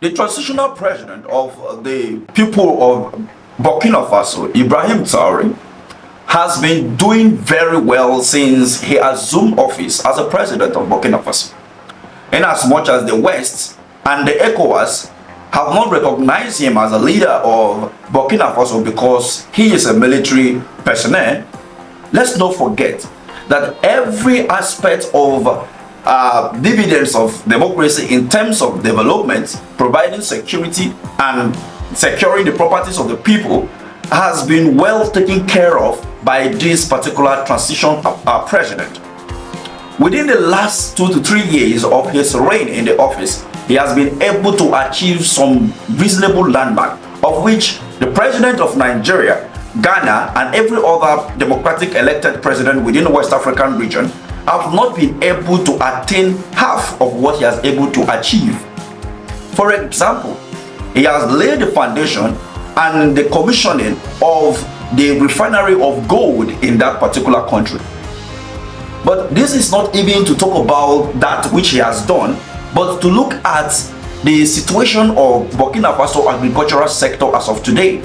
The transitional president of the people of Burkina Faso, Ibrahim Traore, has been doing very well since he assumed office as a president of Burkina Faso. In as much as the West and the ECOWAS have not recognized him as a leader of Burkina Faso because he is a military personnel, let's not forget that every aspect of dividends of democracy in terms of development, providing security and securing the properties of the people has been well taken care of by this particular transition president. Within the last 2 to 3 years of his reign in the office, he has been able to achieve some reasonable landmark, of which the president of Nigeria, Ghana, and every other democratic elected president within the West African region have not been able to attain half of what he has able to achieve. For example, he has laid the foundation and the commissioning of the refinery of gold in that particular country. But this is not even to talk about that which he has done, but to look at the situation of Burkina Faso agricultural sector as of today.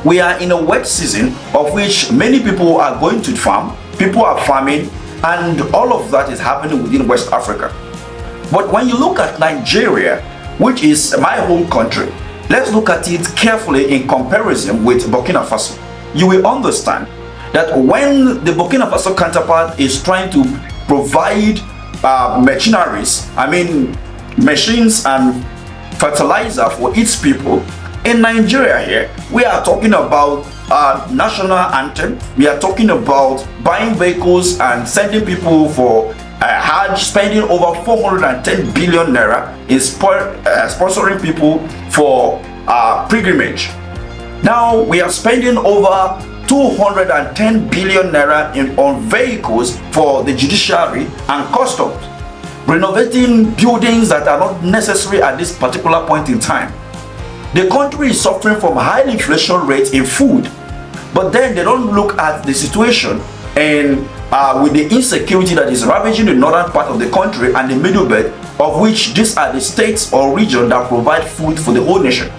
We are in a wet season of which many people are going to farm, people are farming, and all of that is happening within West Africa. But when you look at Nigeria, which is my home country, let's look at it carefully in comparison with Burkina Faso. You will understand that when the Burkina Faso counterpart is trying to provide machineries, machines and fertilizer for its people, in Nigeria here, we are talking about national anthem. We are talking about buying vehicles and sending people for Hajj, spending over 410 billion naira in sponsoring people for pilgrimage. Now we are spending over 210 billion naira on vehicles for the judiciary and customs, renovating buildings that are not necessary at this particular point in time. The country is suffering from high inflation rates in food, but then they don't look at the situation and with the insecurity that is ravaging the northern part of the country and the middle belt, of which these are the states or regions that provide food for the whole nation.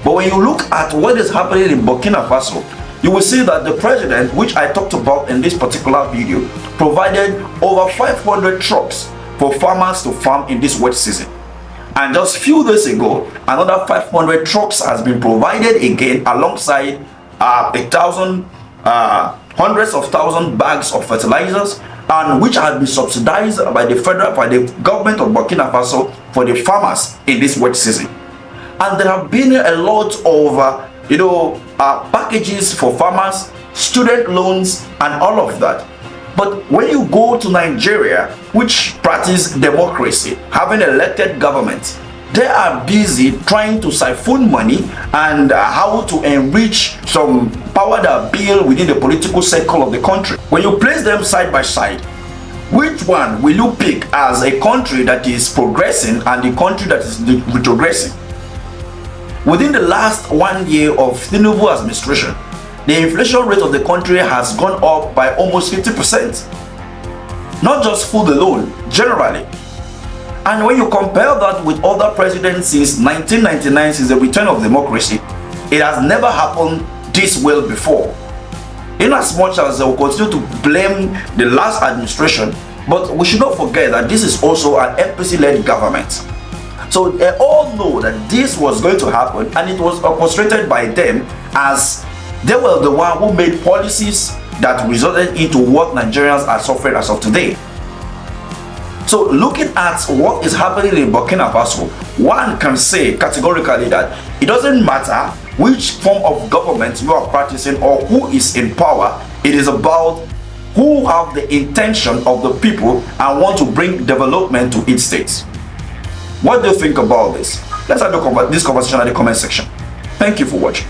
But when you look at what is happening in Burkina Faso, you will see that the president, which I talked about in this particular video, provided over 500 trucks for farmers to farm in this wet season. And just few days ago, another 500 trucks has been provided again, alongside hundreds of thousand bags of fertilizers, and which has been subsidized by the government of Burkina Faso for the farmers in this wet season. And there have been a lot of packages for farmers, student loans, and all of that. But when you go to Nigeria, which practice democracy, having elected government, they are busy trying to siphon money and how to enrich some power that bill within the political circle of the country. When you place them side by side, which one will you pick as a country that is progressing and the country that is retrogressing? Within the last 1 year of Tinubu administration, the inflation rate of the country has gone up by almost 50%. Not just food alone, generally. And when you compare that with other presidents since 1999, since the return of democracy, it has never happened this well before. In as much as they will continue to blame the last administration, but we should not forget that this is also an APC-led government. So they all know that this was going to happen, and it was orchestrated by them, as they were the one who made policies that resulted into what Nigerians are suffering as of today. So looking at what is happening in Burkina Faso, one can say categorically that it doesn't matter which form of government you are practicing or who is in power. It is about who have the intention of the people and want to bring development to each state. What do you think about this? Let's have this conversation in the comment section. Thank you for watching.